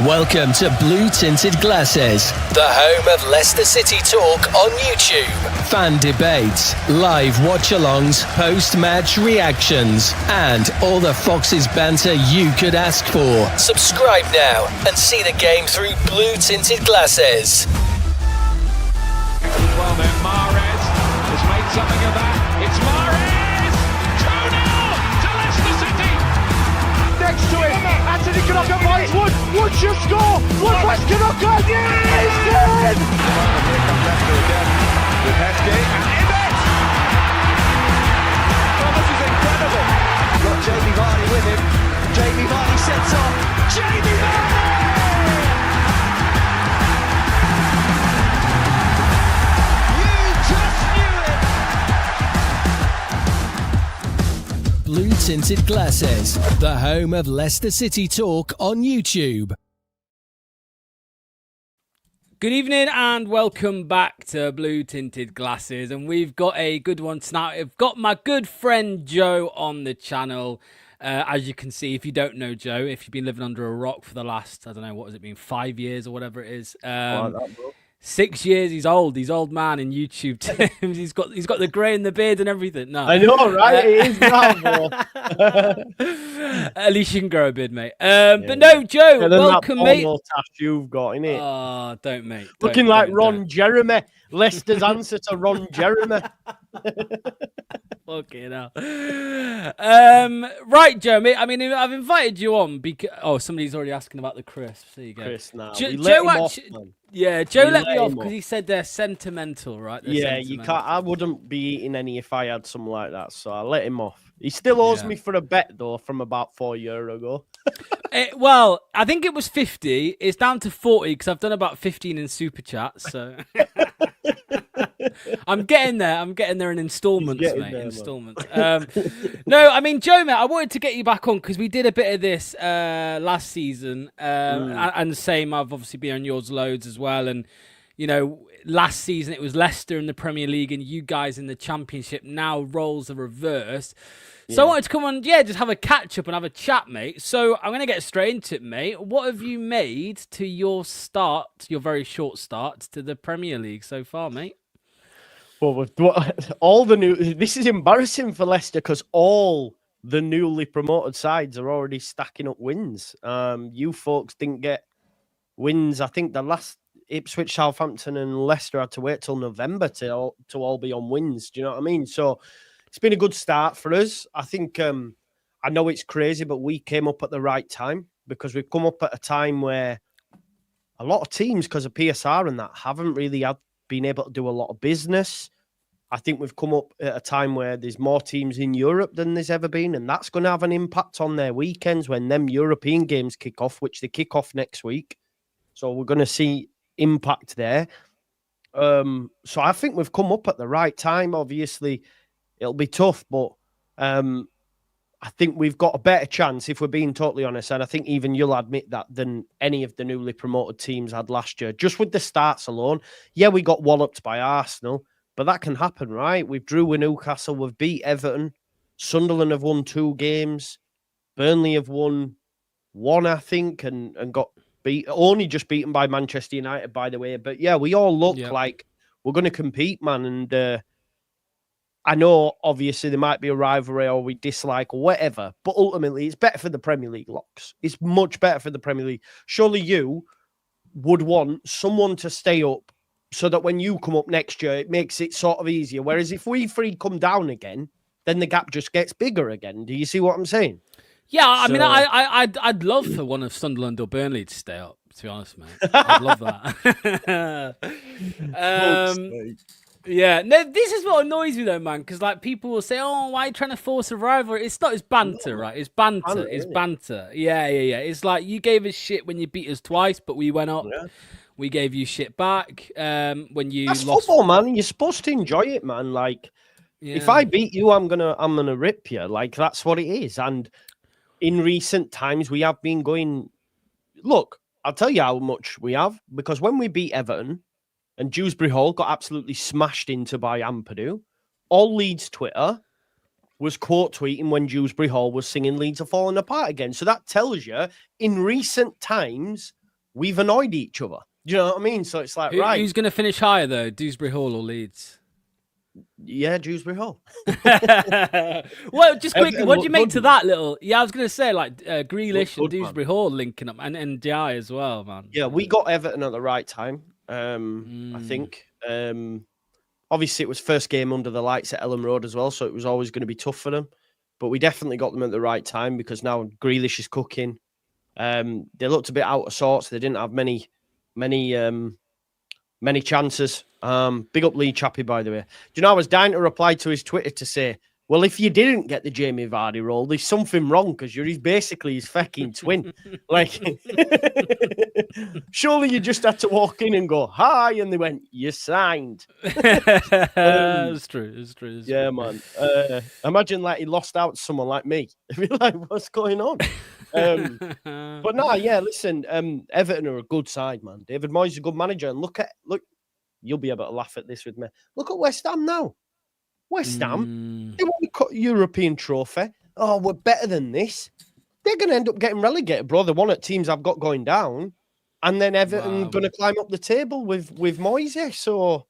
Welcome to Blue Tinted Glasses, the home of Leicester City talk on YouTube. Fan debates, live watch-alongs, post-match reactions, and all the Foxes banter you could ask for. Subscribe now and see the game through Blue Tinted Glasses. Well then, Mahrez has made something of that. It's Mahrez! 2-0 to Leicester City! Next to him, Anthony Kanaka finds Wood. Wood should score! Wood West Kanaka! Yes! Here comes Leicester again with Heskey and Ibbett! Oh, this is incredible! Got Jamie Vardy with him. Jamie Vardy sets off. Jamie Vardy! Blue Tinted Glasses, the home of Leicester City talk on YouTube. Good evening and welcome back to Blue Tinted Glasses, and we've got a good one tonight. I've got my good friend Joe on the channel. As you can see, if you don't know Joe, if you've been living under a rock for the last, I don't know, what has it been, 5 years or whatever it is. 6 years, he's old man in YouTube terms. he's got the grey in the beard and everything. No, I know, right? It is now, at least you can grow a beard, mate. But no, Joe, welcome, mate. Tash you've got, innit? Oh, don't, mate. Looking like Ron Jeremy. Leicester's answer to Ron Jeremy. Fucking hell. Right, Joe, mate. I mean, I've invited you on because somebody's already asking about the crisps. There you go. Chris, now. Joe actually. Yeah, Joe let me off because he said they're sentimental, right? They're sentimental. You can't. I wouldn't be eating any if I had something like that, so I let him off. He still owes me for a bet though from about 4 years ago. Well, I think it was 50. It's down to 40 because I've done about 15 in super chats. So I'm getting there. I'm getting there in installments, mate. Installments. No, I mean, Joe, mate, I wanted to get you back on because we did a bit of this last season, and the same. I've obviously been on yours loads as well, and you know, last season it was Leicester in the Premier League and you guys in the Championship. Now roles are reversed. So I wanted to come on, just have a catch up and have a chat, mate. So I'm going to get straight into it, mate. What have you made to your start, your very short start to the Premier League so far, mate? Well, this is embarrassing for Leicester because all the newly promoted sides are already stacking up wins. You folks didn't get wins. I think the last Ipswich, Southampton, and Leicester had to wait till November to all be on wins. Do you know what I mean? So it's been a good start for us. I think, I know it's crazy, but we came up at the right time because we've come up at a time where a lot of teams, because of PSR and that, haven't really been able to do a lot of business. I think we've come up at a time where there's more teams in Europe than there's ever been, and that's going to have an impact on their weekends when them European games kick off, which they kick off next week. So we're going to see impact there. So I think we've come up at the right time. Obviously, it'll be tough, but I think we've got a better chance, if we're being totally honest, and I think even you'll admit that, than any of the newly promoted teams had last year. Just with the starts alone. Yeah, we got walloped by Arsenal, but that can happen, right? We've drew with Newcastle, we've beat Everton, Sunderland have won 2 games, Burnley have won 1, I think, and got only just beaten by Manchester United, by the way. But yeah, we all look like we're going to compete, man, and I know, obviously, there might be a rivalry or we dislike or whatever, but ultimately, it's better for the Premier League, Locks. It's much better for the Premier League. Surely you would want someone to stay up so that when you come up next year, it makes it sort of easier. Whereas if we three come down again, then the gap just gets bigger again. Do you see what I'm saying? Yeah, I mean, I'd love for one of Sunderland or Burnley to stay up, to be honest, mate. I'd love that. Yeah, no, this is what annoys me though, man, because like people will say, "Oh, why are you trying to force a rivalry?" It's not. It's banter, right? It's banter. It's banter. Yeah. It's like you gave us shit when you beat us twice, but we went up. Yeah. We gave you shit back when you That's lost. Football, man. You're supposed to enjoy it, man. Like, if I beat you, I'm gonna rip you. Like, that's what it is. And in recent times, we have been going. Look, I'll tell you how much we have, because when we beat Everton. And Dewsbury Hall got absolutely smashed into by Ampadu. All Leeds Twitter was quote tweeting when Dewsbury Hall was singing Leeds are falling apart again. So that tells you, in recent times, we've annoyed each other. Do you know what I mean? So it's like, right. Who's going to finish higher, though? Dewsbury Hall or Leeds? Yeah, Dewsbury Hall. Well, just quickly, what do you make to good. that little? Yeah, I was going to say, like, Grealish and Dewsbury Hall linking up, and DI as well, man. Yeah, we got Everton at the right time, I think. Obviously, it was first game under the lights at Ellen Road as well, so it was always going to be tough for them. But we definitely got them at the right time because now Grealish is cooking. They looked a bit out of sorts. They didn't have many chances. Big up Lee Chappie, by the way. Do you know, I was dying to reply to his Twitter to say, well, if you didn't get the Jamie Vardy role, there's something wrong because you're basically his fucking twin. Like, surely you just had to walk in and go, hi, and they went, you signed. It's true. It's true. Yeah, man. Imagine like he lost out to someone like me. I'd be like, what's going on? But no, yeah, listen, Everton are a good side, man. David Moyes is a good manager. And look, you'll be able to laugh at this with me. Look at West Ham now. West Ham, they won the European trophy. Oh, we're better than this. They're going to end up getting relegated, bro. They're one of the teams I've got going down. And then Everton going to climb up the table with Moyes. So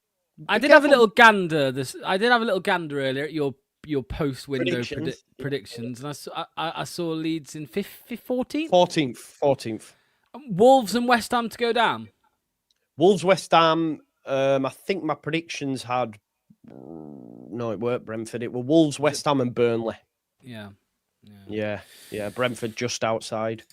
I did have a little gander. I did have a little gander earlier at your post-window predictions. And I saw Leeds in 14th? 14th. Wolves and West Ham to go down? Wolves, West Ham, I think my predictions had... No, it weren't Brentford. It were Wolves, West Ham and Burnley. Yeah. Brentford just outside.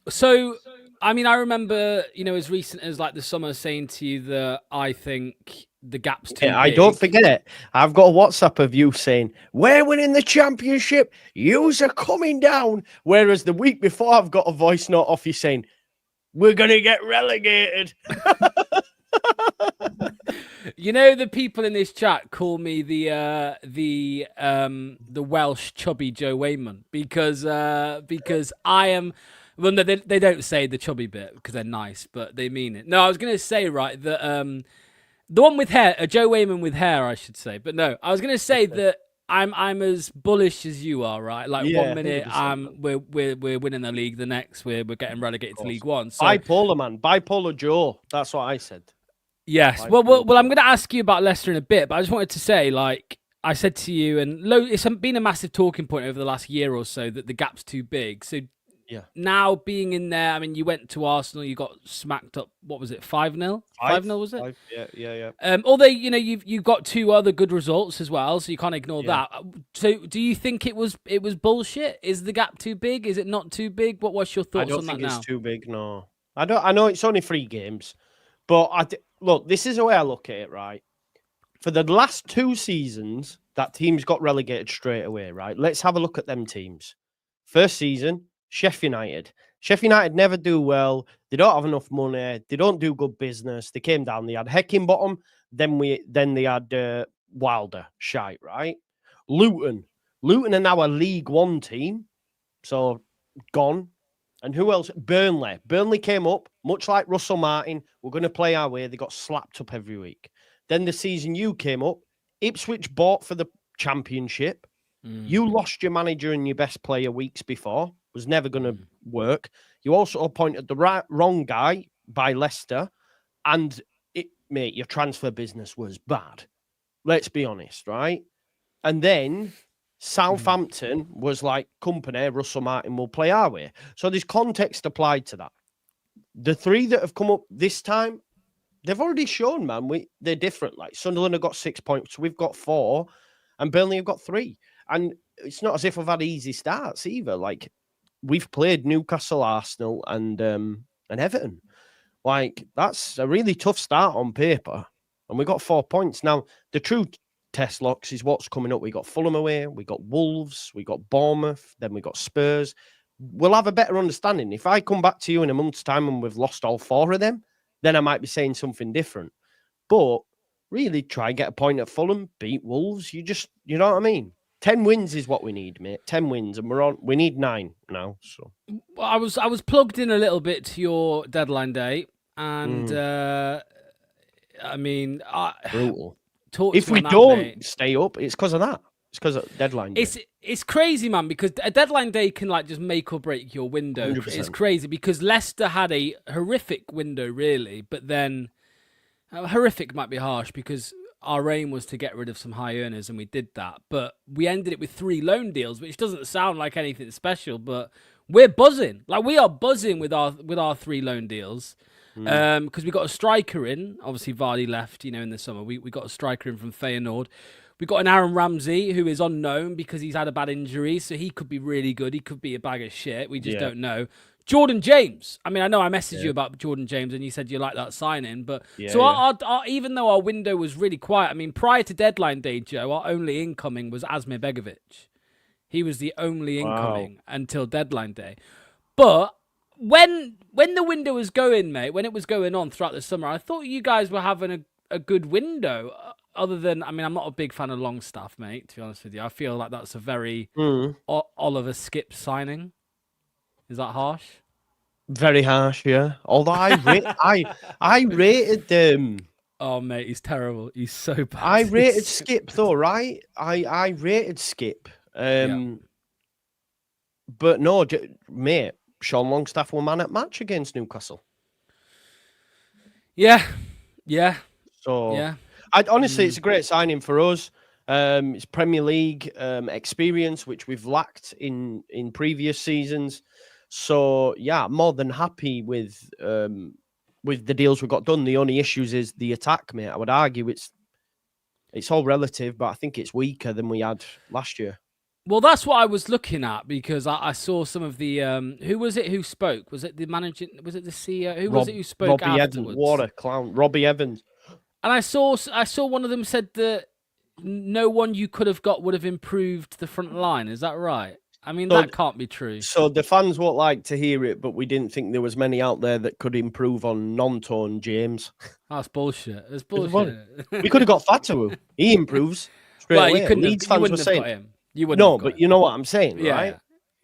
So, I mean, I remember, as recent as like the summer saying to you that I think the gap's too big. I don't forget it. I've got a WhatsApp of you saying, we're winning the championship. Yous are coming down. Whereas the week before, I've got a voice note off you saying, we're going to get relegated. The people in this chat call me the Welsh chubby Joe Wayman because I am. Well, no, they don't say the chubby bit because they're nice, but they mean it. No, I was going to say that the one with hair, Joe Wayman with hair, I should say. But no, I was going to say that I'm as bullish as you are, right? Like 1 minute we're winning the league, the next we're getting relegated to League One. So, bipolar, man, bipolar Joe. That's what I said. Yes. Well, I'm going to ask you about Leicester in a bit, but I just wanted to say, like I said to you, and it's been a massive talking point over the last year or so that the gap's too big. So now being in there, I mean, you went to Arsenal, you got smacked up. What was it? 5-0? 5-0 was it? Yeah. Although you've got 2 other good results as well, so you can't ignore that. So do you think it was bullshit? Is the gap too big? Is it not too big? What's your thoughts on that now? I don't think it's too big. No, I know it's only 3 games, but look, this is the way I look at it, right? For the last 2 seasons, that team's got relegated straight away, right? Let's have a look at them teams. First season, Sheffield United. Sheffield United never do well. They don't have enough money. They don't do good business. They came down. They had Heckingbottom. Then they had Wilder, shite, right? Luton are now a League One team. So, gone. And who else? Burnley. Burnley came up, much like Russell Martin. We're going to play our way. They got slapped up every week. Then the season you came up, Ipswich bought for the championship. You lost your manager and your best player weeks before. Was never going to work. You also appointed the wrong guy by Leicester. And, mate, your transfer business was bad. Let's be honest, right? And then Southampton was like, company, Russell Martin will play our way. So there's context applied to that. The 3 that have come up this time, they've already shown, man, they're different. Like Sunderland have got 6 points, we've got 4, and Burnley have got 3. And it's not as if we've had easy starts either. Like we've played Newcastle, Arsenal, and Everton. Like that's a really tough start on paper, and we got 4 points. Now the true test locks is what's coming up. We got Fulham away, we got Wolves, we got Bournemouth, then we got Spurs. We'll have a better understanding. If I come back to you in a month's time and we've lost all 4 of them, then I might be saying something different. But really try and get a point at Fulham, beat Wolves. You know what I mean? 10 wins is what we need, mate. 10 wins, and we need 9 now. So I was plugged in a little bit to your deadline day, and I mean, brutal. If we don't stay up, it's because of that. It's because of deadline day. It's crazy, man, because a deadline day can like just make or break your window. 100%. It's crazy because Leicester had a horrific window, really, but then horrific might be harsh because our aim was to get rid of some high earners and we did that. But we ended it with 3 loan deals, which doesn't sound like anything special, but we're buzzing. Like we are buzzing with our 3 loan deals. Because we got a striker in. Obviously, Vardy left, in the summer. We got a striker in from Feyenoord. We got an Aaron Ramsey who is unknown because he's had a bad injury, so he could be really good. He could be a bag of shit. We just don't know. Jordan James. I mean, I know I messaged you about Jordan James and you said you like that signing, but our even though our window was really quiet, I mean, prior to deadline day, Joe, our only incoming was Asmir Begovic. He was the only incoming until deadline day. But when the window was going, mate, when it was going on throughout the summer, I thought you guys were having a good window. Other than, I mean, I'm not a big fan of Longstaff, mate, to be honest with you. I feel like that's a very Oliver Skip signing. Is that harsh? Very harsh, yeah. Although I rated them. Oh, mate, he's terrible. He's so bad. I rated Skip though, right? I rated Skip. But no, mate, Sean Longstaff were man at match against Newcastle. Yeah. So honestly, it's a great signing for us. It's Premier League experience, which we've lacked in previous seasons. So yeah, more than happy with the deals we got done. The only issues is the attack, mate. I would argue it's all relative, but I think it's weaker than we had last year. Well, that's what I was looking at because I saw some of the who was it who spoke? Was it the manager? Was it the CEO? Who was it who spoke Robbie afterwards? Evans, what a clown, Robbie Evans. And I saw one of them said that no one you could have got would have improved the front line. Is that right? I mean, that can't be true. So the fans won't like to hear it, but we didn't think there was many out there that could improve on non-tone James. That's bullshit. It's bullshit. We could have got Fatawu. He improves straight away. You couldn't Leeds have, fans you were saying, got him. You wouldn't no, but you know what I'm saying, right? Yeah.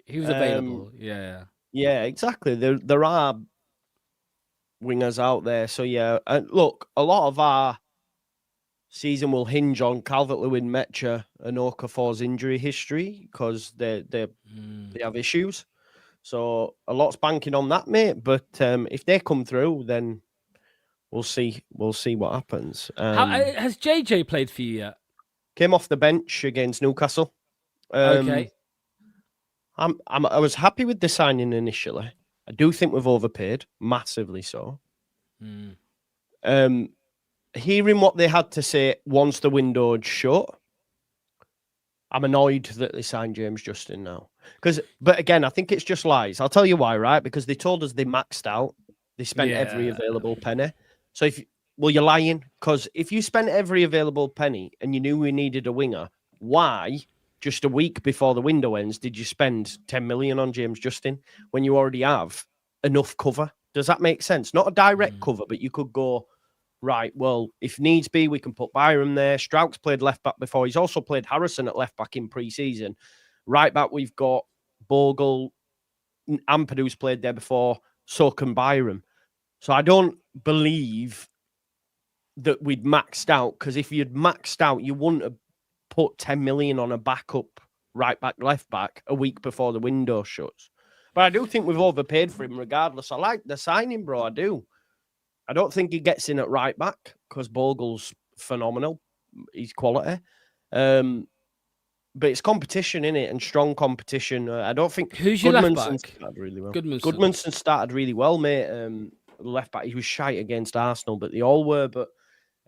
He was available. Yeah, exactly. There are wingers out there. So yeah, and look, a lot of our season will hinge on Calvert-Lewin, Mecha, and Okafor's injury history because they have issues. So a lot's banking on that, mate. But if they come through, then we'll see. We'll see what happens. Has JJ played for you yet? Came off the bench against Newcastle. Okay. I was happy with the signing initially. I do think we've overpaid, massively so. Hearing what they had to say once the window had shut, I'm annoyed that they signed James Justin now. But again, I think it's just lies. I'll tell you why, right? Because they told us they maxed out. They spent every available penny. So you're lying. Because if you spent every available penny and you knew we needed a winger, why, just a week before the window ends, did you spend 10 million on James Justin when you already have enough cover? Does that make sense? Not a direct cover, but you could go, right, well, if needs be, we can put Byram there. Strauch's played left back before. He's also played Harrison at left back in pre-season. Right back, we've got Bogle. Ampadu's played there before. So can Byram. So I don't believe that we'd maxed out, because if you'd maxed out, you wouldn't have put 10 million on a backup right back, left back a week before the window shuts. But I do think we've overpaid for him regardless. I like the signing, bro. I do. I don't think he gets in at right back because Bogle's phenomenal. He's quality. But it's competition, innit? And strong competition. I don't think... Who's your left back? Started really well. Goodmanson started really well, mate. Left back, he was shite against Arsenal, but they all were. But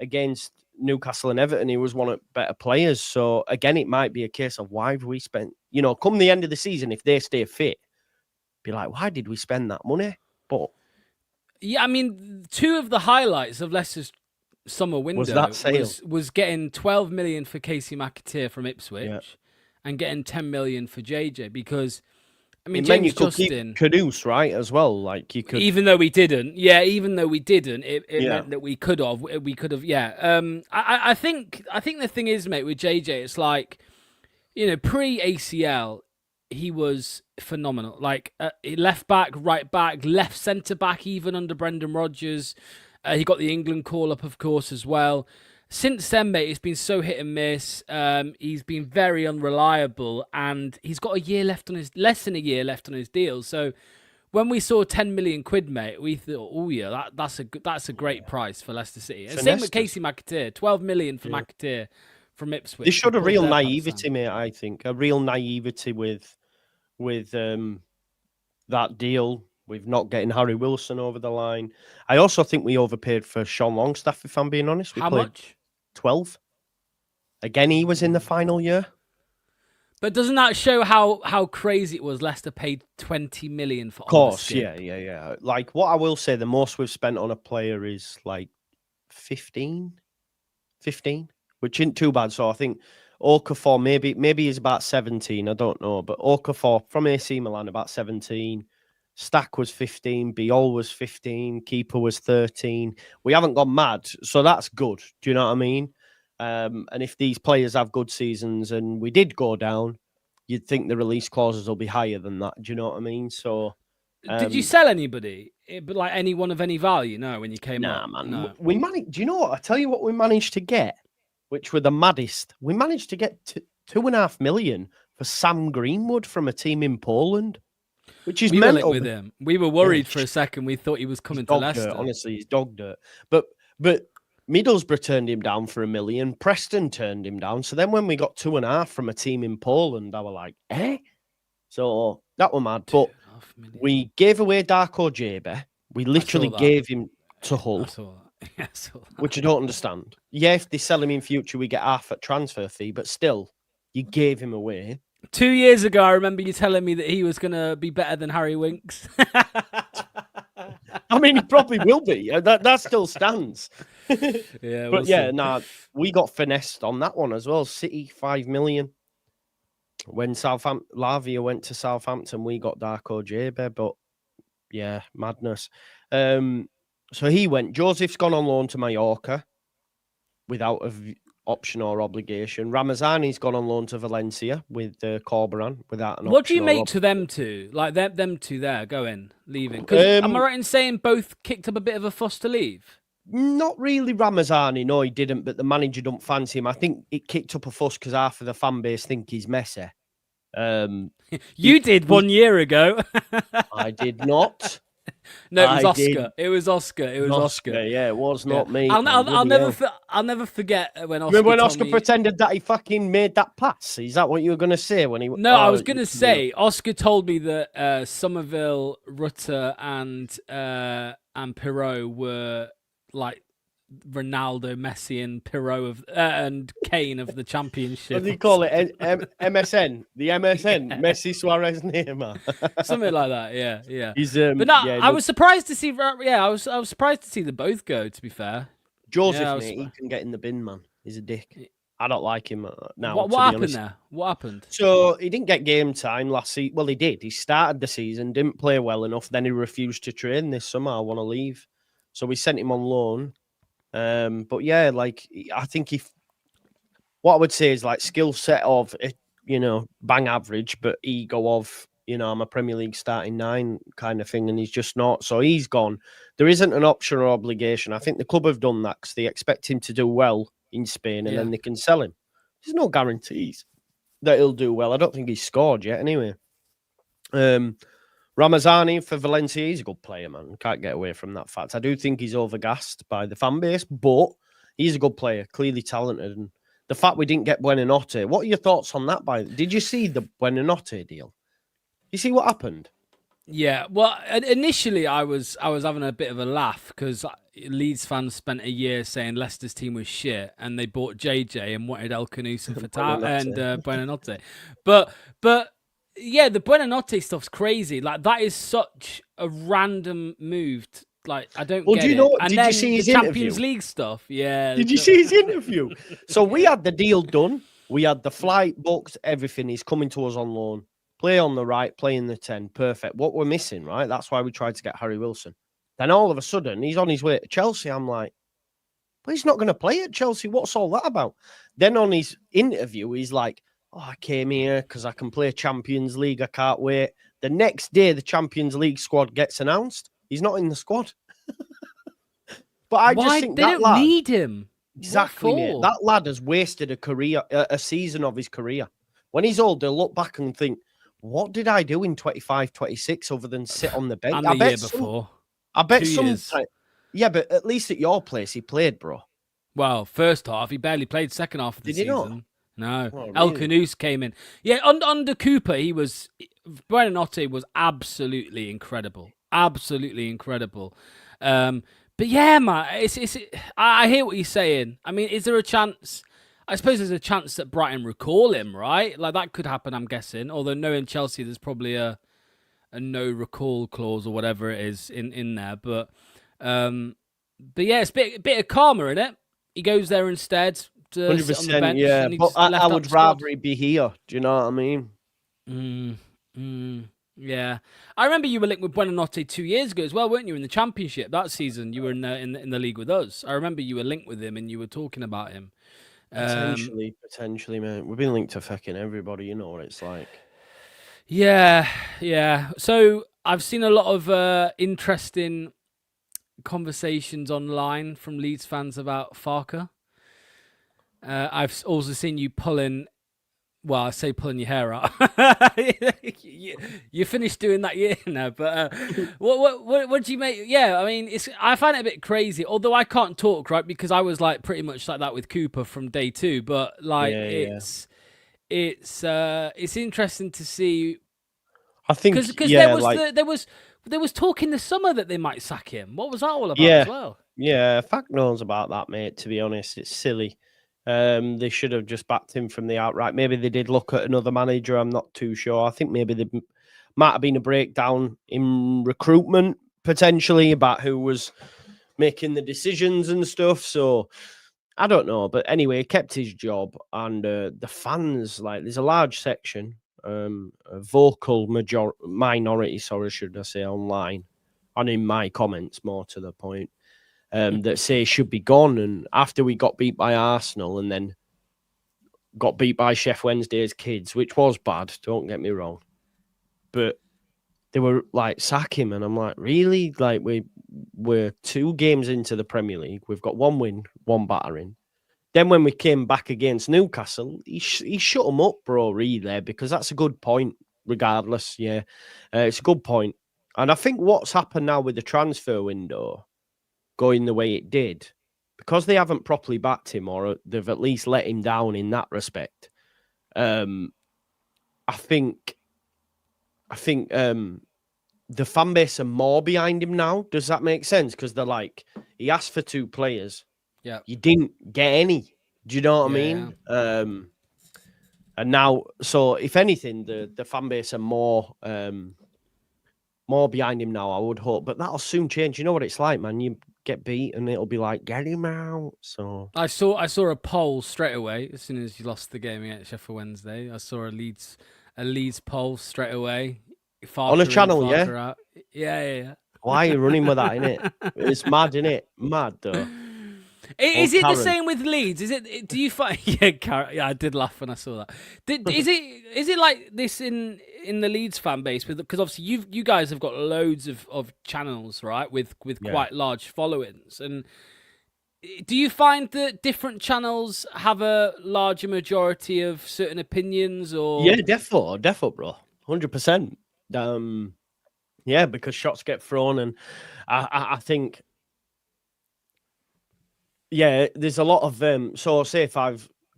against Newcastle and Everton, he was one of the better players. So again, it might be a case of why have we spent... come the end of the season, if they stay fit, be like, why did we spend that money? But... Yeah, I mean, two of the highlights of Leicester's summer window was getting 12 million for Casey McAteer from Ipswich and getting 10 million for JJ because, I mean, James Justin... Caduce, right, as well? Like, you could... Even though we didn't, it meant that we could have, I think the thing is, mate, with JJ, it's like, pre-ACL, he was phenomenal. Like left back, right back, left centre back, even under Brendan Rodgers. He got the England call up, of course, as well. since then, mate, it's been so hit and miss. He's been very unreliable, and he's got less than a year left on his deal. So when we saw 10 million quid, mate, we thought, oh yeah, that's a great price for Leicester City. And same with Casey McAteer, 12 million for McAteer from Ipswich. They showed a real naivety, mate. I think a real naivety with that deal. With not getting Harry Wilson over the line. I also think we overpaid for Sean Longstaff, if I'm being honest. How much? 12. Again, he was in the final year. But doesn't that show how crazy it was? Leicester paid 20 million for. Of course, yeah. Like, what I will say, the most we've spent on a player is like 15, which isn't too bad. So I think Okafor maybe is about 17. I don't know, but Okafor from AC Milan about 17. Stack was 15, Biol was 15, Keeper was 13. We haven't gone mad, so that's good. Do you know what I mean? And if these players have good seasons and we did go down, you'd think the release clauses will be higher than that. Do you know what I mean? So, did you sell anybody? But like anyone of any value? No, when you came up? Man. No. We managed. Do you know what? I tell you what we managed to get, which were the maddest. We managed to get 2.5 million for Sam Greenwood from a team in Poland. Which is mental. With him. We were worried for a second. We thought he was coming to Leicester. Honestly, he's dog dirt. But Middlesbrough turned him down for 1 million. Preston turned him down. So then when we got 2.5 from a team in Poland, I was like, eh? So that was mad. But we gave away Darko Jabe. We literally gave him to Hull. I saw that. Which I don't understand. Yeah, if they sell him in future, we get half at transfer fee. But still, you gave him away. 2 years ago, I remember you telling me that he was going to be better than Harry Winks. I mean, he probably will be. That still stands. Yeah, we got finessed on that one as well. City, 5 million. When Lavia went to Southampton, we got Darko Jabe, but yeah, madness. So he went. Joseph's gone on loan to Mallorca without option or obligation. Ramazani's gone on loan to Valencia with Corberan without an option. What do you make to them two? Like them two there leaving? Because am I right in saying both kicked up a bit of a fuss to leave? Not really Ramazani, no, he didn't, but the manager don't fancy him. I think it kicked up a fuss because half of the fan base think he's messy. You did 1 year ago. I did not. No, it was Oscar. It was Oscar. Yeah, it was not me. I'll never forget when Oscar. Remember when Oscar pretended that he fucking made that pass? Is that what you were going to say when he? No, I was going to say Oscar told me that Somerville, Rutter, and Pirot were like Ronaldo, Messi, and Pirot and Kane of the Championship. What do you call it? MSN, the MSN, yeah. Messi, Suarez, Neymar, something like that. Yeah. He's, but no, I was surprised to see. I was surprised to see them both go. To be fair, Joseph, mate, he can get in the bin, man. He's a dick. I don't like him now. What happened there? What happened? So he didn't get game time last season. Well, he did. He started the season, didn't play well enough. Then he refused to train this summer. I want to leave, so we sent him on loan. But yeah, like I think what I would say is like skill set of bang average, but ego of I'm a Premier League starting 9 kind of thing, and he's just not. So he's gone. There isn't an option or obligation. I think the club have done that because they expect him to do well in Spain, and then they can sell him. There's no guarantees that he'll do well. I don't think he's scored yet. Anyway, Ramazani for Valencia, he's a good player, man. Can't get away from that fact. I do think he's overgassed by the fan base, but he's a good player, clearly talented. And the fact we didn't get Buonanotte, what are your thoughts on that? Did you see the Buonanotte deal? You see what happened? Yeah, well, initially I was having a bit of a laugh because Leeds fans spent a year saying Leicester's team was shit, and they bought JJ and wanted El Canusa for Buonanotte. But yeah, the Buonanotte stuff's crazy. Like that is such a random move. Like I don't get it. And did then you see his Champions interview? League stuff? Yeah. Did you see his interview? So we had the deal done. We had the flight booked, everything. He's coming to us on loan. Play on the right, play in the 10. Perfect. What we're missing, right? That's why we tried to get Harry Wilson. Then all of a sudden, he's on his way to Chelsea. I'm like, but he's not going to play at Chelsea. What's all that about? Then on his interview, he's like, oh, I came here because I can play Champions League. I can't wait. The next day, the Champions League squad gets announced. He's not in the squad. But I just think they don't need him. Exactly, mate. That lad has wasted a season of his career. When he's old, they'll look back and think, what did I do in 25, 26 other than sit on the bench? And the year before. I bet 2 years. Yeah, but at least at your place, he played, bro. Well, first half, he barely played. Second half of the season. Did he not? No. Oh, really? El Canoes came in. Yeah, under Cooper, Buonanotte was absolutely incredible. Absolutely incredible. But yeah, man, I hear what you're saying. I mean, is there a chance? I suppose there's a chance that Brighton recall him, right? Like, that could happen, I'm guessing. Although knowing Chelsea, there's probably a no recall clause or whatever it is in there. But yeah, it's a bit of karma, in it. He goes there instead to 100%, sit on the bench. yeah. And But I would rather he be here. Do you know what I mean? Yeah, I remember you were linked with Buonanotte 2 years ago as well, weren't you? In the Championship that season, you were in the league with us. I remember you were linked with him and you were talking about him. Potentially, man. We've been linked to fucking everybody. You know what it's like. Yeah. So I've seen a lot of interesting conversations online from Leeds fans about Farke. I've also seen you pulling. Well, I say pulling your hair out. You finished doing that year now, but what do you make? Yeah, I mean, I find it a bit crazy. Although I can't talk, right, because I was like pretty much like that with Cooper from day 2. But like, it's interesting to see. I think because there was talk in the summer that they might sack him. What was that all about as well? Yeah, fuck knows about that, mate. To be honest, it's silly. They should have just backed him from the outright. Maybe they did look at another manager. I'm not too sure. I think maybe there might have been a breakdown in recruitment potentially about who was making the decisions and stuff. So I don't know. But anyway, he kept his job. And the fans, like, there's a large section, a vocal minority, sorry, should I say, online, and in my comments, more to the point. That say should be gone. And after we got beat by Arsenal and then got beat by Chef Wednesday's kids, which was bad, don't get me wrong. But they were like, sack him. And I'm like, really? Like, we're 2 games into the Premier League. We've got 1 win, 1 battering. Then when we came back against Newcastle, he shut them up, bro, really, because that's a good point, regardless. Yeah, it's a good point. And I think what's happened now with the transfer window going the way it did, because they haven't properly backed him, or they've at least let him down in that respect. I think the fan base are more behind him now. Does that make sense? Because they're like, he asked for 2 players. Yeah, you didn't get any. Do you know what I mean? Yeah. And now, so if anything, the fan base are more behind him now, I would hope. But that'll soon change. You know what it's like, man. You get beat and it'll be like, get him out. So I saw a poll straight away as soon as you lost the game against Sheffield Wednesday. I saw a Leeds poll straight away. On a channel, yeah? Yeah. Why are you running with that, innit? It's mad, innit? Mad, though. Is it the same with Leeds? Is it? Do you find? Yeah, I did laugh when I saw that. Is it like this in the Leeds fan base? Because obviously you guys have got loads of channels, right? With quite large followings. And do you find that different channels have a larger majority of certain opinions? Or yeah, defo, bro, 100%. Yeah, because shots get thrown, and I think. Yeah, there's a lot of so say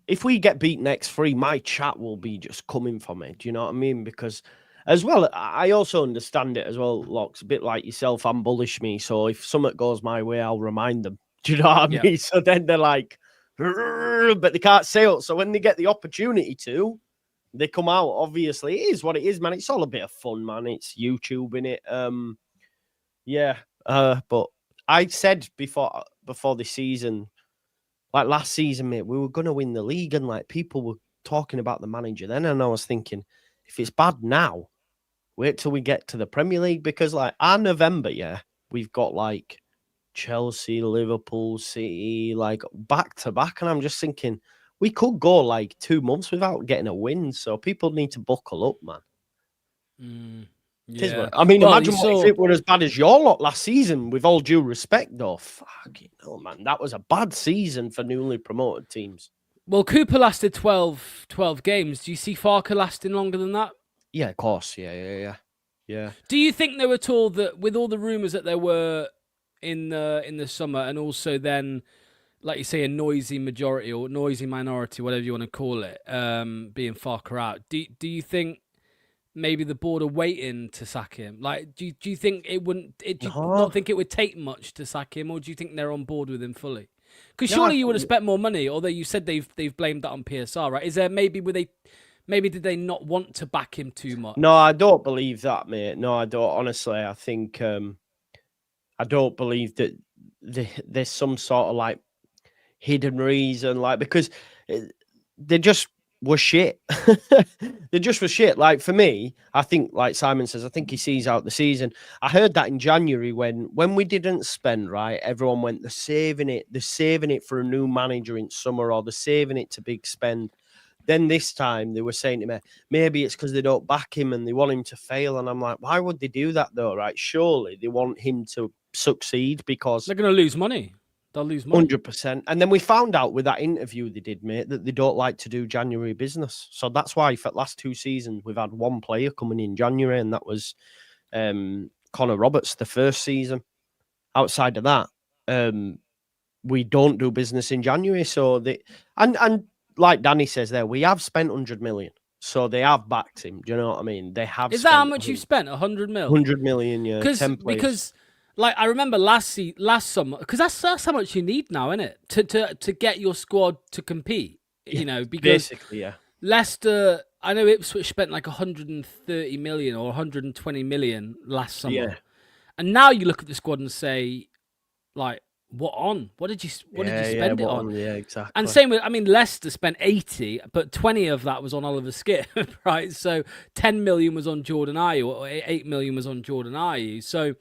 if we get beat next 3, my chat will be just coming for me. Do you know what I mean? Because as well, I also understand it as well, Locks, a bit like yourself, and bullish me. So if something goes my way, I'll remind them. Do you know what I mean? So then they're like, but they can't say it. So when they get the opportunity to, they come out. Obviously, it is what it is, man. It's all a bit of fun, man. It's YouTube, innit? But I said before the season, like last season, mate, we were going to win the league, and like people were talking about the manager then, and I was thinking, if it's bad now, wait till we get to the Premier League, because like our November, we've got like Chelsea, Liverpool, City, like back to back, and I'm just thinking we could go like 2 months without getting a win, so people need to buckle up, man. Yeah. I mean, Well, imagine if it were as bad as your lot last season, with all due respect, though. Fucking hell, man. That was a bad season for newly promoted teams. Well, Cooper lasted 12 games. Do you see Farker lasting longer than that? Yeah, of course. Yeah. Do you think though at all that with all the rumours that there were in the summer, and also then, like you say, a noisy majority or noisy minority, whatever you want to call it, being Farker out, do you think maybe the board are waiting to sack him? Like, do you think it wouldn't? Do you not think it would take much to sack him, or do you think they're on board with him fully? Because surely you would have spent more money. Although you said they've blamed that on PSR, right? Is there maybe did they not want to back him too much? No, I don't believe that, mate. No, I don't. Honestly, I think I don't believe that there's some sort of like hidden reason, like because they just were shit. They just were shit. Like for me, I think, like Simon says, I think he sees out the season. I heard that in January when we didn't spend, right, everyone went, they're saving it for a new manager in summer, or they're saving it to big spend. Then this time they were saying to me, maybe it's because they don't back him and they want him to fail. And I'm like, why would they do that though, right? Surely they want him to succeed because they're going to lose money. They'll lose money. 100%. And then we found out with that interview they did, mate, that they don't like to do January business. So that's why for the last 2 seasons we've had one player coming in January, and that was Connor Roberts the first season. Outside of that, we don't do business in January. So they and like Danny says there, we have spent 100 million. So they have backed him. Do you know what I mean? They have. Is that how much you've spent? 100 mil? 100 million, yeah. Because like I remember last summer, because that's how much you need now, isn't it? To get your squad to compete. Yeah, you know, because basically, yeah. Leicester, I know Ipswich spent like 130 million or 120 million last summer. Yeah. And now you look at the squad and say, like, what did you spend it on? Yeah, exactly. And same with, I mean, Leicester spent 80, but 20 of that was on Oliver Skip, right? So 10 million was on Jordan Ayew, or 8 million was on Jordan Ayew. So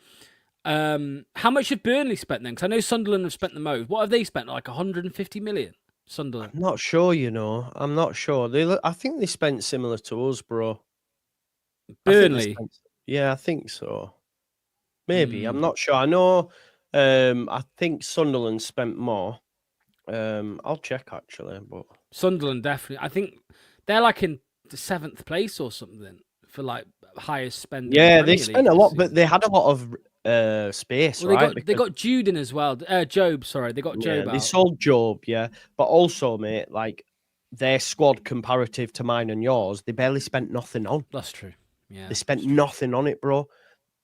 how much have Burnley spent then? Because I know Sunderland have spent the most. What have they spent? Like 150 million? Sunderland? I'm not sure, you know. I'm not sure. I think they spent similar to us, bro. Burnley? I think so. Maybe. I'm not sure. I know. I think Sunderland spent more. I'll check actually, but Sunderland definitely. I think they're like in the 7th place or something for like highest spending. Yeah, they spent a lot, but they had a lot of space, well, right? They got Jude in as well. Job, sorry, they got Job out. They sold Job, yeah, but also, mate, like their squad comparative to mine and yours, they barely spent nothing on. That's true. Yeah, they spent nothing on it, bro.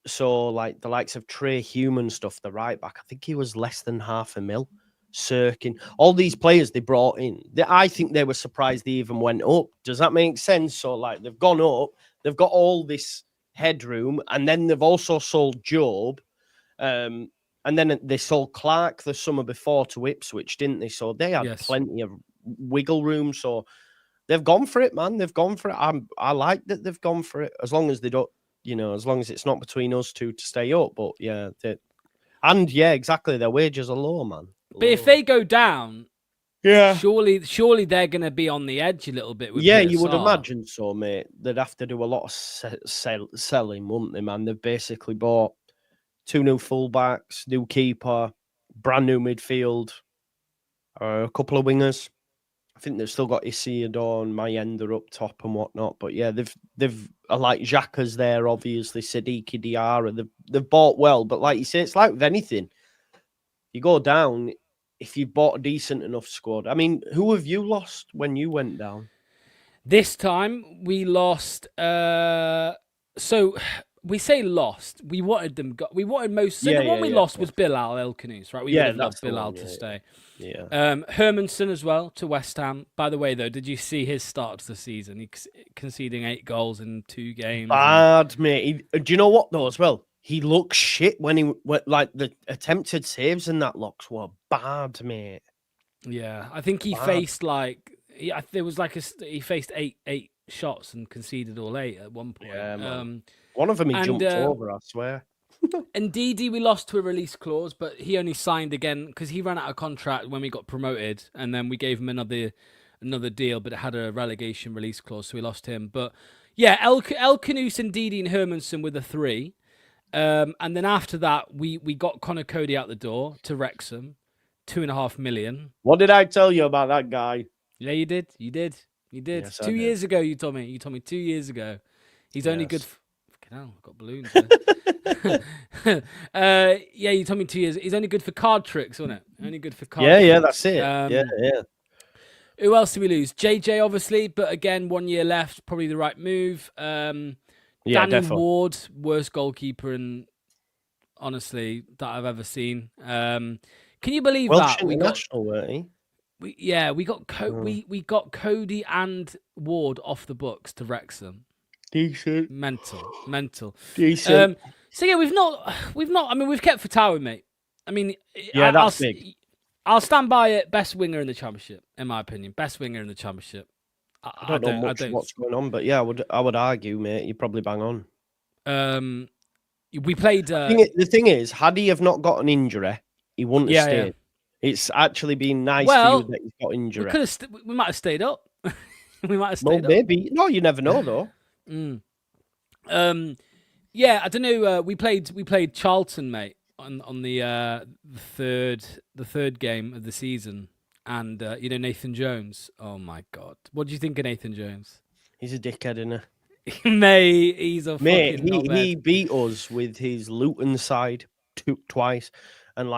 So, like the likes of Trey Human stuff, the right back, I think he was less than $500,000. Sirkin, all these players they brought in, I think they were surprised they even went up. Does that make sense? So, like, they've gone up, they've got all this headroom, and then they've also sold Job, and then they sold Clark the summer before to Ipswich, didn't they? So they had plenty of wiggle room. So they've gone for it, man. They've gone for it. I like that they've gone for it, as long as they don't. You know, as long as it's not between us two to stay up. But yeah, exactly. Their wages are low, man. But if they go down, yeah, surely they're going to be on the edge a little bit. With PSR. You You would imagine so, mate. They'd have to do a lot of selling, wouldn't they, man? They've basically bought 2 new fullbacks, new keeper, brand new midfield, a couple of wingers. I think they've still got Isidore and Mayenda up top and whatnot. But yeah, they've like Xhaka's there, obviously, Sidiki Diarra. They've bought well, but like you say, it's like with anything. You go down if you've bought a decent enough squad. I mean, who have you lost when you went down? This time we lost. So we say lost. We wanted them. We wanted most. So the one we lost was Bilal El Khanous, right? We would have loved Bilal to stay. Yeah. Hermanson as well to West Ham. By the way, though, did you see his start to the season? He's conceding 8 goals in 2 games. Bad, mate. Do you know what though? As well, he looks shit when he like the attempted saves and that looks bad, mate. Yeah, I think he faced like there was like he faced eight shots and conceded all 8 at one point. Yeah, man. One of them he jumped over, I swear. And Didi, we lost to a release clause, but he only signed again because he ran out of contract when we got promoted, and then we gave him another deal, but it had a relegation release clause, so we lost him. But Yeah, El Canus and Didi and Hermanson were the 3. And then after that, we got Connor Cody out the door to Wrexham, 2.5 million. What did I tell you about that guy? Yeah, you did. Yes, 2 years ago, you told me. You told me 2 years ago. He's only good. Fucking hell, I've got balloons. Yeah, you told me 2 years. He's only good for card tricks, wasn't it? Only good for card. Yeah, tricks. that's it. Yeah. Who else did we lose? JJ, obviously, but again, 1 year left. Probably the right move. Danny definitely. Ward, worst goalkeeper, and honestly, that I've ever seen. Can you believe Welsh that? international, weren't he? We got Cody and Ward off the books to Wrexham. Decent. Mental. Decent. So yeah, we've not. I mean, we've kept Fatawi, mate. I mean, that's big. I'll stand by it. Best winger in the championship, in my opinion. Best winger in the championship. I don't know what's going on, but yeah, I would argue, mate. You probably bang on. We played. The thing is, had he have not got an injury, he wouldn't have stayed. Yeah. It's actually been nice for you that he's got injury. We might have stayed up. We might have stayed up. Maybe. No, you never know, though. Yeah, I don't know. We played Charlton, mate, on the third game of the season, and Nathan Jones. Oh my God, what do you think of Nathan Jones? He's a dickhead, isn't he? Mate, he's a fucking knobhead. He beat us with his Luton side twice, and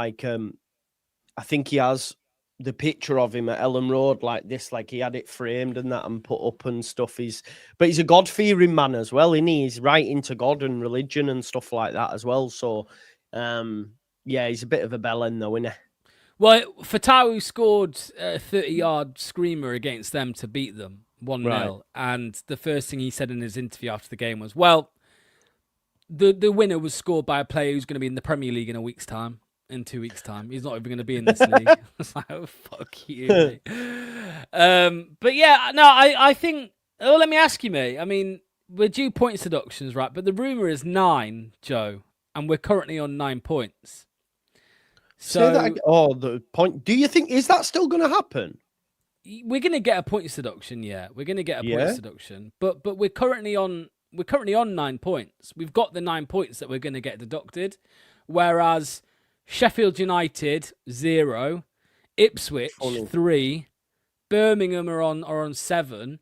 I think he has the picture of him at Ellen Road like this, like he had it framed and that and put up and stuff. He's a God-fearing man as well, isn't he? He's right into God and religion and stuff like that as well. So, he's a bit of a bellend though, isn't he? Well, Fatawi scored a 30-yard screamer against them to beat them 1-0. Right. And the first thing he said in his interview after the game was, well, the winner was scored by a player who's going to be in the Premier League in a week's time. In 2 weeks' time, he's not even going to be in this league. I was like, "Oh, fuck you." Mate. But yeah, no, I think. Oh, let me ask you, mate. I mean, we're due points deductions, right? But the rumor is 9, Joe, and we're currently on 9 points. So, the point. Do you think is that still going to happen? We're going to get a points deduction. Yeah, we're going to get a points deduction. But we're currently on 9 points. We've got the 9 points that we're going to get deducted, whereas Sheffield United 0, Ipswich 3, Birmingham are on 7.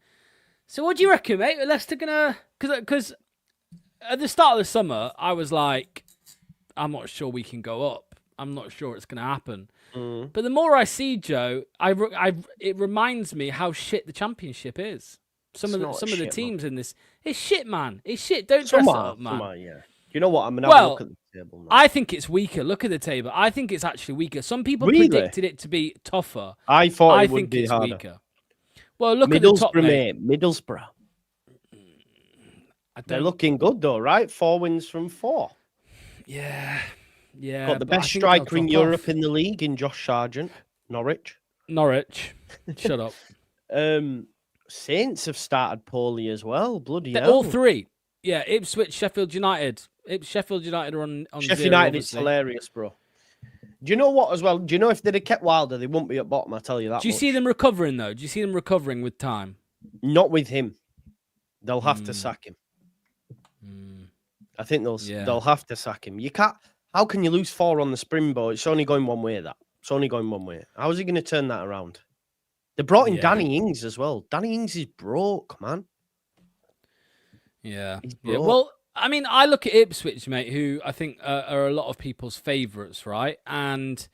So what do you reckon, mate? Are Leicester gonna? Because at the start of the summer, I was like, I'm not sure we can go up. I'm not sure it's gonna happen. But the more I see, Joe, it reminds me how shit the Championship is. Some of the teams in this, it's shit, man. It's shit. Don't dress it up, man. You know what? I'm going to have a look at the table now. I think it's weaker. Look at the table. I think it's actually weaker. Some people predicted it to be tougher. I thought it would be harder. Weaker. Well, look at the top, mate. Middlesbrough. They're looking good, though, right? 4 wins from 4. Yeah. Got the best striker in Europe in the league in Josh Sargent. Norwich. Shut up. Saints have started poorly as well. Bloody hell. All 3. Yeah, Ipswich, Sheffield United. Sheffield United are on Sheffield 0, United obviously. is hilarious, bro. Do you know what as well? Do you know if they'd have kept Wilder, they wouldn't be at bottom, I tell you that Do you see them recovering, though? Do you see them recovering with time? Not with him. They'll have to sack him. I think they'll have to sack him. You can't. How can you lose 4 on the Springbok? It's only going one way, that. It's only going one way. How is he going to turn that around? They brought in Danny Ings as well. Danny Ings is broke, man. Yeah. Well, I mean, I look at Ipswich, mate, who I think are a lot of people's favourites, right? And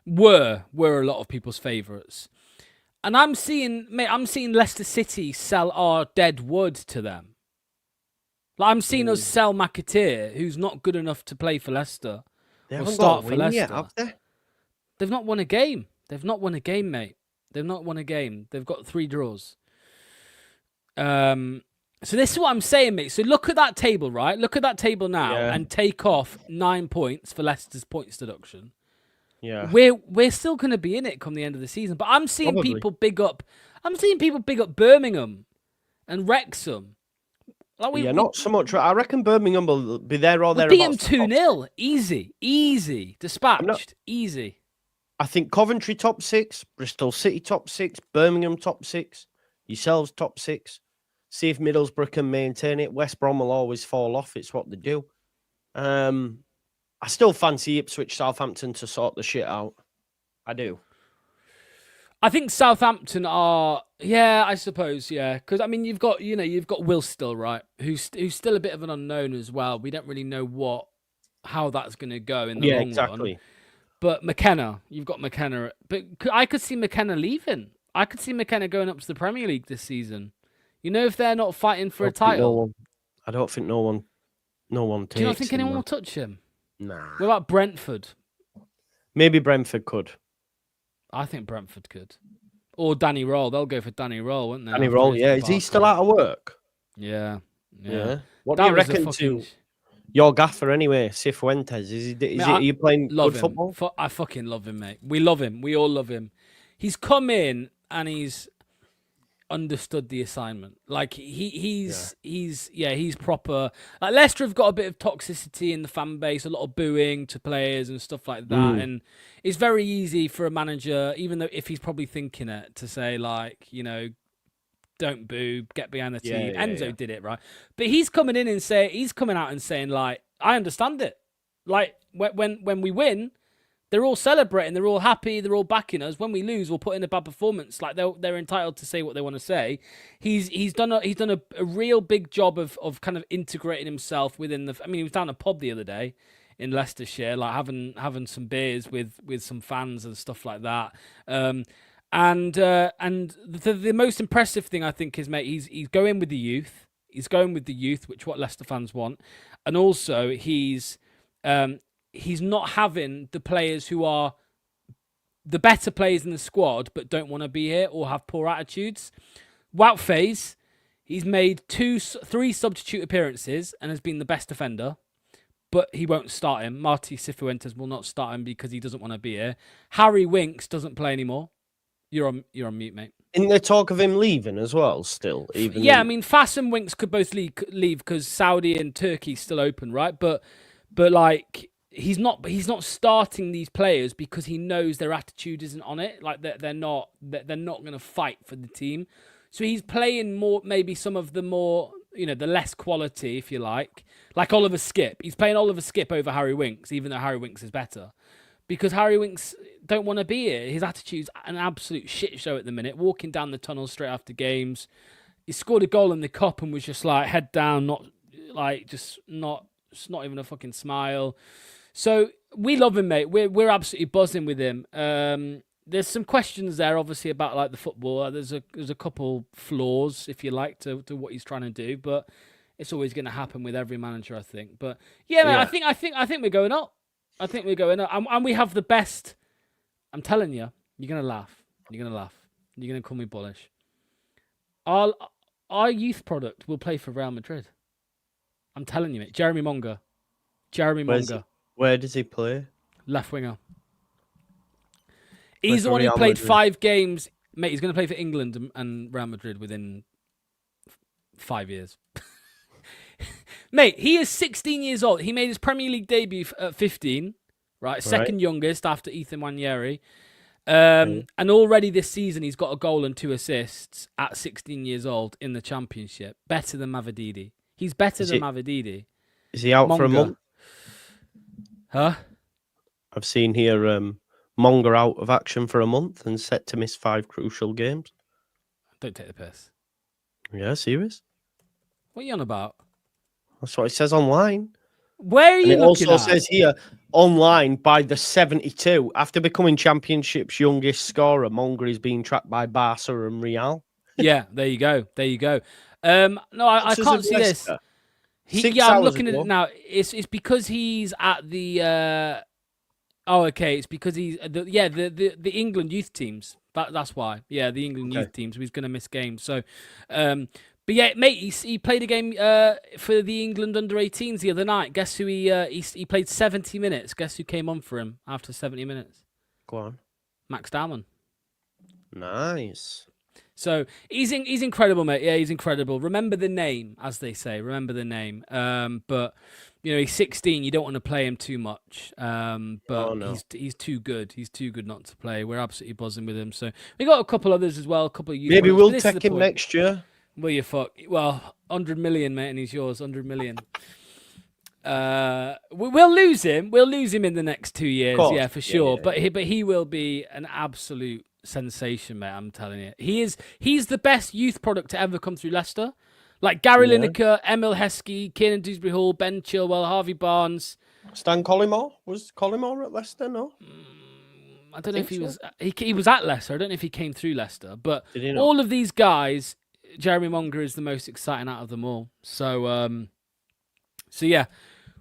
were a lot of people's favourites. And I'm seeing Leicester City sell our dead wood to them. Like I'm seeing us sell McAteer, who's not good enough to play for Leicester. They haven't got a win yet, have they? They've not won a game. They've not won a game, mate. They've not won a game. They've got 3 draws. So this is what I'm saying, mate. So look at that table, right? Look at that table now and take off 9 points for Leicester's points deduction. Yeah. We're still going to be in it come the end of the season. But I'm seeing people big up Birmingham and Wrexham. Like not so much. I reckon Birmingham will be there or thereabouts. Beat them 2-0. Easy. Dispatched. Easy. I think Coventry top 6, Bristol City top 6, Birmingham top 6, yourselves top 6. See if Middlesbrough can maintain it. West Brom will always fall off. It's what they do. I still fancy Ipswich, Southampton to sort the shit out. I do. I think Southampton are, yeah, I suppose, yeah. Because I mean, you've got Will still, right? Who's still a bit of an unknown as well. We don't really know how that's going to go in the long run. But McKenna, you've got McKenna. But I could see McKenna leaving. I could see McKenna going up to the Premier League this season. You know, if they're not fighting for a title. I don't think no one takes him. Do you not think anyone will touch him? Nah. What about Brentford? Maybe Brentford could. I think Brentford could. Or Danny Roll. They'll go for Danny Roll, won't they? Danny Roll, yeah. Is he still out of work? Yeah. What do you reckon to your gaffer anyway, Cifuentes? Are you playing good football? I fucking love him, mate. We love him. We all love him. He's come in and he's understood the assignment. Like he's proper. Like Leicester have got a bit of toxicity in the fan base, a lot of booing to players and stuff like that. And it's very easy for a manager, even though if he's probably thinking it, to say like, don't boo, get behind the team. Enzo did it, right? But he's coming out and saying like, I understand it. Like when we win, they're all celebrating, they're all happy, they're all backing us. When we lose, we'll put in a bad performance. Like they're entitled to say what they want to say. He's done a real big job of kind of integrating himself within the. I mean, he was down a pub the other day in Leicestershire, like having some beers with some fans and stuff like that. And the most impressive thing I think is, mate, he's going with the youth. He's going with the youth, which what Leicester fans want, and also he's not having the players who are the better players in the squad but don't want to be here or have poor attitudes. Wout Faes, he's made 3 substitute appearances and has been the best defender, but he won't start him. Martí Cifuentes will not start him because he doesn't want to be here. Harry Winks doesn't play anymore. You're on mute, mate. Isn't there talk of him leaving as well still? I mean, Faes and Winks could both leave because Saudi and Turkey's still open, right? But like, he's not starting these players because he knows their attitude isn't on it. Like they're not going to fight for the team. So he's playing more, maybe some of the more, the less quality, if you like Oliver Skipp. He's playing Oliver Skipp over Harry Winks, even though Harry Winks is better. Because Harry Winks don't want to be here. His attitude's an absolute shit show at the minute. Walking down the tunnel straight after games. He scored a goal in the cup and was just like head down, not even a fucking smile. So we love him, mate. We're absolutely buzzing with him. There's some questions there, obviously, about like the football. There's a couple flaws, if you like, to what he's trying to do, but it's always going to happen with every manager, I think. But yeah, mate, I think we're going up. I think we're going up, and we have the best. I'm telling you, you're gonna laugh. You're gonna call me bullish. Our youth product will play for Real Madrid. I'm telling you, mate. Jeremy Monga. Where does he play? Left winger. He's the one who played 5 games. Mate, he's going to play for England and Real Madrid within 5 years. Mate, he is 16 years old. He made his Premier League debut at 15, right? Second youngest after Ethan Nwaneri. And already this season, he's got a goal and 2 assists at 16 years old in the Championship. Better than Mavididi. He's better than Mavididi. Is he out for a month? Huh? I've seen here Monga out of action for a month and set to miss 5 crucial games. Don't take the piss. Yeah, serious? What are you on about? That's what it says online. Where are you looking at? It also says here, online, by the 72, after becoming Championship's youngest scorer, Monga is being tracked by Barca and Real. Yeah, there you go. No, I can't see this. I'm looking at it now. It's because he's at the. It's because he's the England youth teams. That's why. Yeah, the England youth teams. So he's going to miss games. So, but yeah, mate, he played a game for the England under-18s the other night. Guess who he played 70 minutes. Guess who came on for him after 70 minutes? Go on. Max Dalman. Nice. So he's incredible, mate. Yeah, he's incredible. Remember the name, as they say. Remember the name. But he's 16. You don't want to play him too much. He's too good. He's too good not to play. We're absolutely buzzing with him. So we got a couple others as well. A couple of youth. Maybe we'll take him next year. Will you fuck? Well, 100 million, mate, and he's yours. 100 million. We'll lose him. We'll lose him in the next 2 years. Yeah, for sure. Yeah. But he will be an absolute sensation, mate. I'm telling you. He's the best youth product to ever come through Leicester. Like Gary Lineker, Emil Heskey, Kieran Dewsbury Hall, Ben Chilwell, Harvey Barnes. Stan Collymore? Was Collymore at Leicester? No? I don't know if he was. He was at Leicester. I don't know if he came through Leicester. But all of these guys, Jeremy Monger is the most exciting out of them all. So yeah,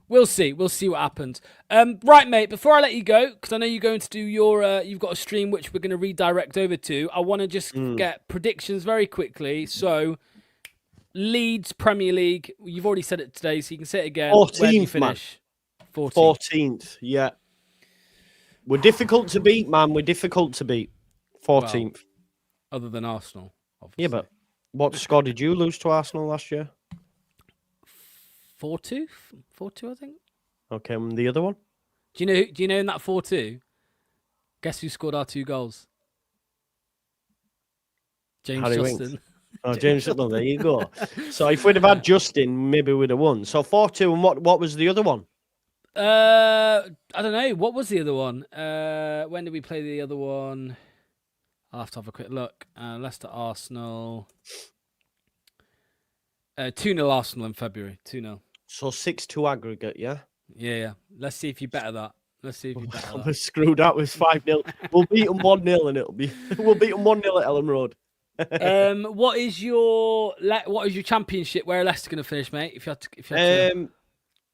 we'll see. We'll see what happens. Right, mate, before I let you go, because I know you're going to do you've got a stream which we're going to redirect over to, I want to just get predictions very quickly. So, Leeds, Premier League, you've already said it today, so you can say it again. 14th, Where do you finish? 14th, yeah. We're difficult to beat, man. We're difficult to beat. 14th. Well, other than Arsenal, obviously. Yeah, but what score did you lose to Arsenal last year? 4-2? 4-2, I think. Okay, and the other one? Do you know in that 4-2, guess who scored our 2 goals? James Harry Justin. Winks. Oh, James Justin, there you go. So if we'd have had Justin, maybe we'd have won. So 4-2, and what was the other one? I don't know. What was the other one? When did we play the other one? I'll have to have a quick look. Leicester, Arsenal. 2-0 Arsenal in February. 2-0. So 6-2 aggregate, yeah? Yeah. Let's see if you better that. We're screwed out with 5-0. We'll beat them 1-0 and we'll beat them 1-0 at Ellen Road. What is your championship? Where are Leicester going to finish, mate? If you had to...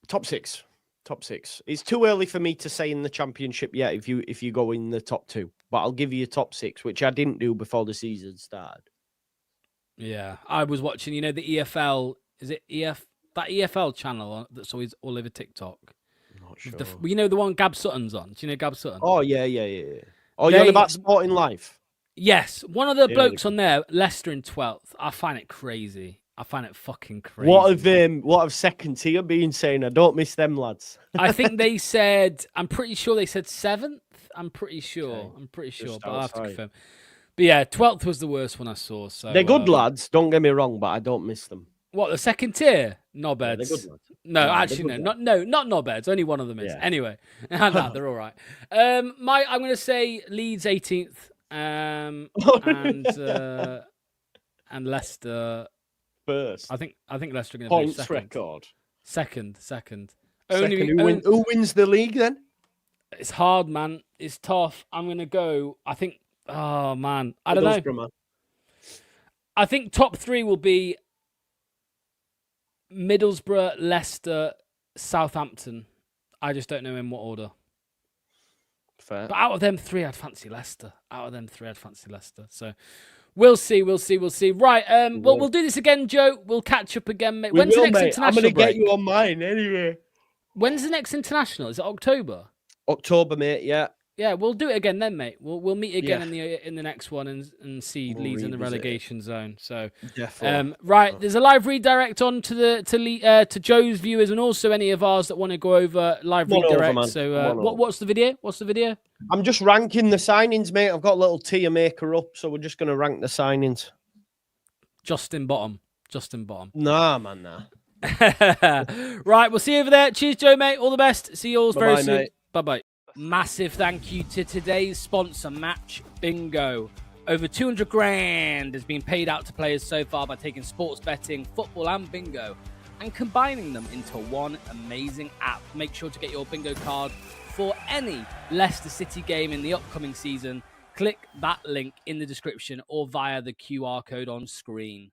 Top 6. Top 6. It's too early for me to say in the championship yet if you go in the top 2. But I'll give you top 6, which I didn't do before the season started. Yeah, I was watching, the EFL, is it that EFL channel that's always all over TikTok? I'm not sure. The one Gab Sutton's on. Do you know Gab Sutton? Oh, yeah. Oh, you're on about Sporting Life? Yes. One of the blokes on there, Leicester in 12th. I find it crazy. I find it fucking crazy. What have second tier been saying? I don't miss them lads. I think they said, I'm pretty sure they said 7th. I'm pretty sure, but I'll have to confirm. But yeah, 12th was the worst one I saw. So they're good lads, don't get me wrong, but I don't miss them. What, the second tier? Knobheads. Yeah, they're good lads. No, actually, no. Not knobheads. Only one of them is. Yeah. Anyway, no, they're all right. I'm going to say Leeds 18th, and Leicester first. I think Leicester are going to points second. Record. Second. Who wins the league then? It's hard, man. It's tough. I'm going to go. I think. Oh man, I don't know. Man. I think top 3 will be Middlesbrough, Leicester, Southampton. I just don't know in what order. Fair. But out of them 3, I'd fancy Leicester. So we'll see. Right. We'll do this again, Joe. We'll catch up again, mate. When's the next international? I'm going to break? get you on mine anyway. When's the next international? Is it October? October, mate. Yeah. Yeah, we'll do it again then, mate. We'll meet again in the next one and see Leeds in the relegation zone. So, right, there's a live redirect on to Joe's viewers and also any of ours that want to go over live redirect. So, what's the video? I'm just ranking the signings, mate. I've got a little tier maker up, so we're just going to rank the signings. Justin Bottom. Nah, man, nah. Right, we'll see you over there. Cheers, Joe, mate. All the best. See you all very soon. Mate. Bye-bye. Massive thank you to today's sponsor, Match Bingo. Over 200 grand has been paid out to players so far by taking sports betting, football and bingo and combining them into one amazing app. Make sure to get your bingo card for any Leicester City game in the upcoming season. Click that link in the description or via the QR code on screen.